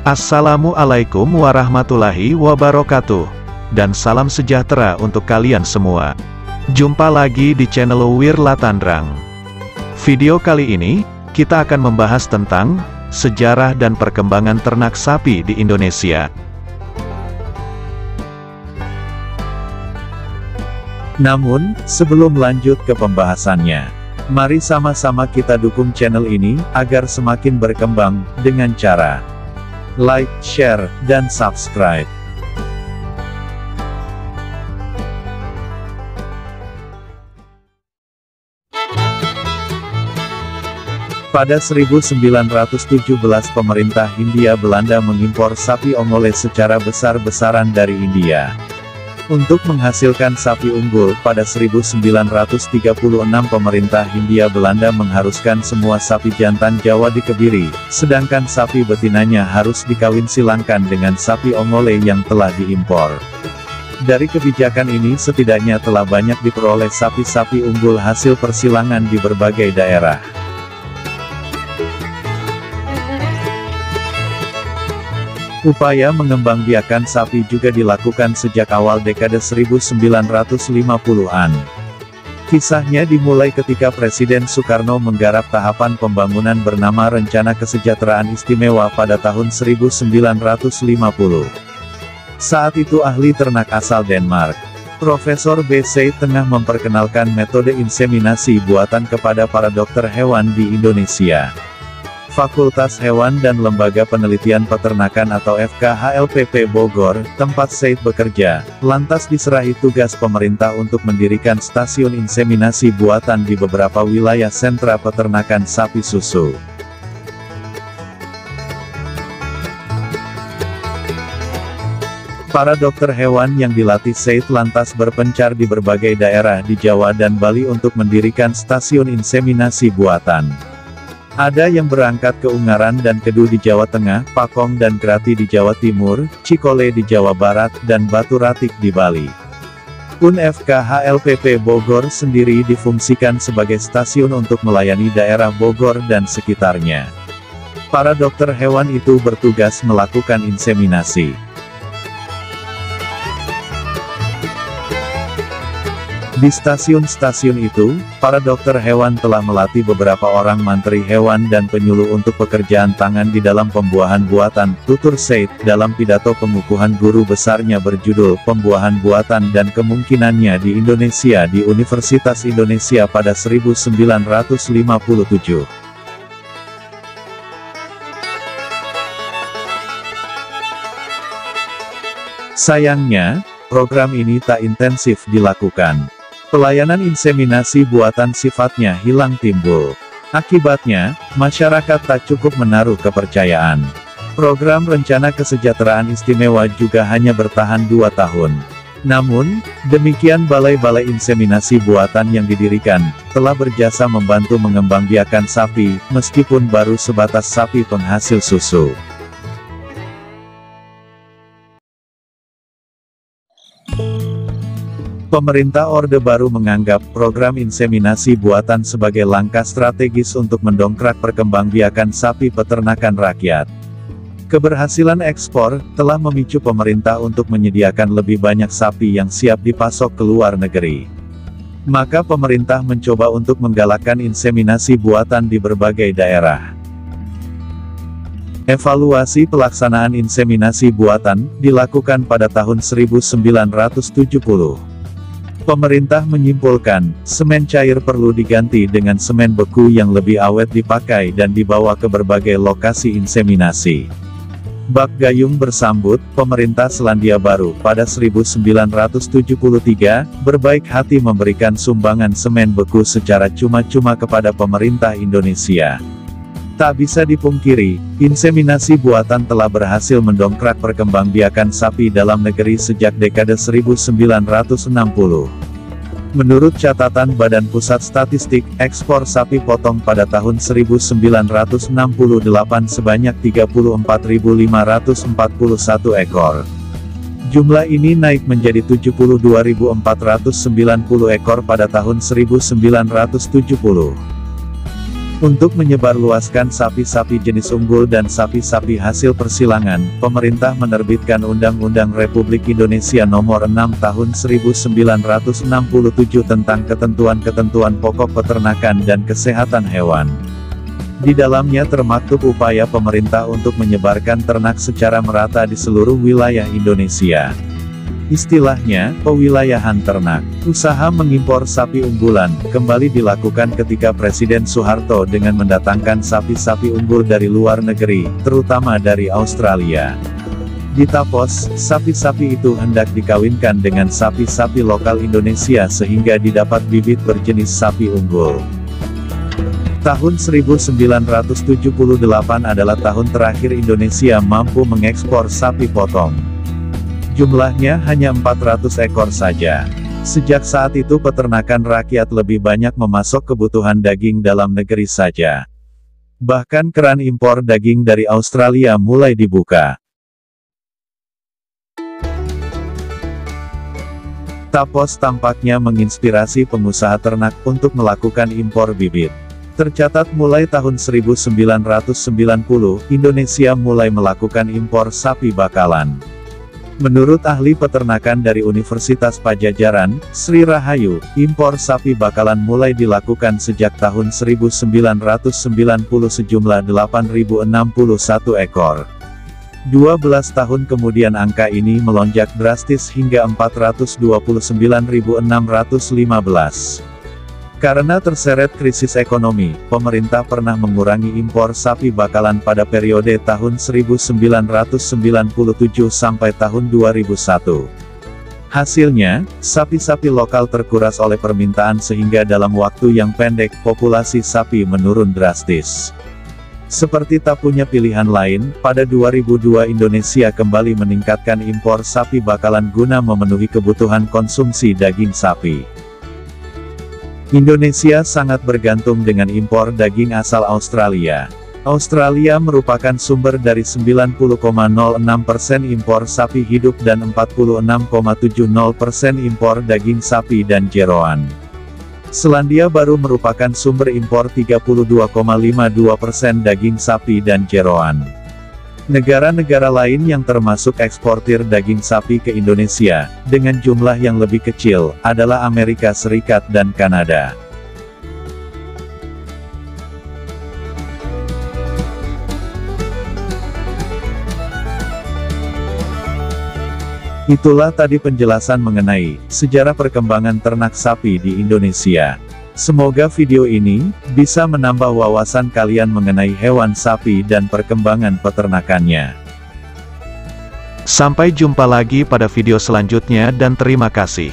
Assalamualaikum warahmatullahi wabarakatuh. Dan salam sejahtera untuk kalian semua. Jumpa lagi di channel Wirla Tandrang. Video kali ini, kita akan membahas tentang sejarah dan perkembangan ternak sapi di Indonesia. Namun, sebelum lanjut ke pembahasannya, mari sama-sama kita dukung channel ini, agar semakin berkembang, dengan cara like, share, dan subscribe. Pada 1917 pemerintah Hindia Belanda mengimpor sapi ongole secara besar-besaran dari India. Untuk menghasilkan sapi unggul, pada 1936 pemerintah Hindia Belanda mengharuskan semua sapi jantan Jawa dikebiri, sedangkan sapi betinanya harus dikawin silangkan dengan sapi ongole yang telah diimpor. Dari kebijakan ini setidaknya telah banyak diperoleh sapi-sapi unggul hasil persilangan di berbagai daerah. Upaya mengembangbiakan sapi juga dilakukan sejak awal dekade 1950-an. Kisahnya dimulai ketika Presiden Soekarno menggarap tahapan pembangunan bernama Rencana Kesejahteraan Istimewa pada tahun 1950. Saat itu ahli ternak asal Denmark, Profesor B.C. tengah memperkenalkan metode inseminasi buatan kepada para dokter hewan di Indonesia. Fakultas Hewan dan Lembaga Penelitian Peternakan atau FKHLPP Bogor, tempat Said bekerja, lantas diserahi tugas pemerintah untuk mendirikan stasiun inseminasi buatan di beberapa wilayah sentra peternakan sapi susu. Para dokter hewan yang dilatih Said lantas berpencar di berbagai daerah di Jawa dan Bali untuk mendirikan stasiun inseminasi buatan. Ada yang berangkat ke Ungaran dan Kedu di Jawa Tengah, Pakong dan Grati di Jawa Timur, Cikole di Jawa Barat, dan Batu Ratik di Bali. FKHLPP Bogor sendiri difungsikan sebagai stasiun untuk melayani daerah Bogor dan sekitarnya. Para dokter hewan itu bertugas melakukan inseminasi. Di stasiun-stasiun itu, para dokter hewan telah melatih beberapa orang manteri hewan dan penyuluh untuk pekerjaan tangan di dalam pembuahan buatan, tutur Said, dalam pidato pengukuhan guru besarnya berjudul Pembuahan Buatan dan Kemungkinannya di Indonesia di Universitas Indonesia pada 1957. Sayangnya, program ini tak intensif dilakukan. Pelayanan inseminasi buatan sifatnya hilang timbul. Akibatnya, masyarakat tak cukup menaruh kepercayaan. Program Rencana Kesejahteraan Istimewa juga hanya bertahan 2 tahun. Namun, demikian balai-balai inseminasi buatan yang didirikan, telah berjasa membantu mengembangbiakan sapi, meskipun baru sebatas sapi penghasil susu. Pemerintah Orde Baru menganggap program inseminasi buatan sebagai langkah strategis untuk mendongkrak perkembangbiakan sapi peternakan rakyat. Keberhasilan ekspor telah memicu pemerintah untuk menyediakan lebih banyak sapi yang siap dipasok ke luar negeri. Maka pemerintah mencoba untuk menggalakkan inseminasi buatan di berbagai daerah. Evaluasi pelaksanaan inseminasi buatan dilakukan pada tahun 1970. Pemerintah menyimpulkan, semen cair perlu diganti dengan semen beku yang lebih awet dipakai dan dibawa ke berbagai lokasi inseminasi. Bak Gayung bersambut, pemerintah Selandia Baru, pada 1973, berbaik hati memberikan sumbangan semen beku secara cuma-cuma kepada pemerintah Indonesia. Tak bisa dipungkiri, inseminasi buatan telah berhasil mendongkrak perkembangbiakan sapi dalam negeri sejak dekade 1960. Menurut catatan Badan Pusat Statistik, ekspor sapi potong pada tahun 1968 sebanyak 34.541 ekor. Jumlah ini naik menjadi 72.490 ekor pada tahun 1970. Untuk menyebarluaskan sapi-sapi jenis unggul dan sapi-sapi hasil persilangan, pemerintah menerbitkan Undang-Undang Republik Indonesia Nomor 6 Tahun 1967 tentang ketentuan-ketentuan pokok peternakan dan kesehatan hewan. Di dalamnya termaktub upaya pemerintah untuk menyebarkan ternak secara merata di seluruh wilayah Indonesia. Istilahnya, pewilayahan ternak. Usaha mengimpor sapi unggulan, kembali dilakukan ketika Presiden Soeharto dengan mendatangkan sapi-sapi unggul dari luar negeri, terutama dari Australia. Ditapos, sapi-sapi itu hendak dikawinkan dengan sapi-sapi lokal Indonesia sehingga didapat bibit berjenis sapi unggul. Tahun 1978 adalah tahun terakhir Indonesia mampu mengekspor sapi potong. Jumlahnya hanya 400 ekor saja. Sejak saat itu peternakan rakyat lebih banyak memasok kebutuhan daging dalam negeri saja. Bahkan keran impor daging dari Australia mulai dibuka. Tapos tampaknya menginspirasi pengusaha ternak untuk melakukan impor bibit. Tercatat mulai tahun 1990, Indonesia mulai melakukan impor sapi bakalan. Menurut ahli peternakan dari Universitas Padjadjaran, Sri Rahayu, impor sapi bakalan mulai dilakukan sejak tahun 1990 sejumlah 8.061 ekor. 12 tahun kemudian angka ini melonjak drastis hingga 429.615. Karena terseret krisis ekonomi, pemerintah pernah mengurangi impor sapi bakalan pada periode tahun 1997 sampai tahun 2001. Hasilnya, sapi-sapi lokal terkuras oleh permintaan sehingga dalam waktu yang pendek populasi sapi menurun drastis. Seperti tak punya pilihan lain, pada 2002 Indonesia kembali meningkatkan impor sapi bakalan guna memenuhi kebutuhan konsumsi daging sapi. Indonesia sangat bergantung dengan impor daging asal Australia. Australia merupakan sumber dari 90,06% impor sapi hidup dan 46,70% impor daging sapi dan jeroan. Selandia Baru merupakan sumber impor 32,52% daging sapi dan jeroan. Negara-negara lain yang termasuk eksportir daging sapi ke Indonesia, dengan jumlah yang lebih kecil, adalah Amerika Serikat dan Kanada. Itulah tadi penjelasan mengenai sejarah perkembangan ternak sapi di Indonesia. Semoga video ini bisa menambah wawasan kalian mengenai hewan sapi dan perkembangan peternakannya. Sampai jumpa lagi pada video selanjutnya dan terima kasih.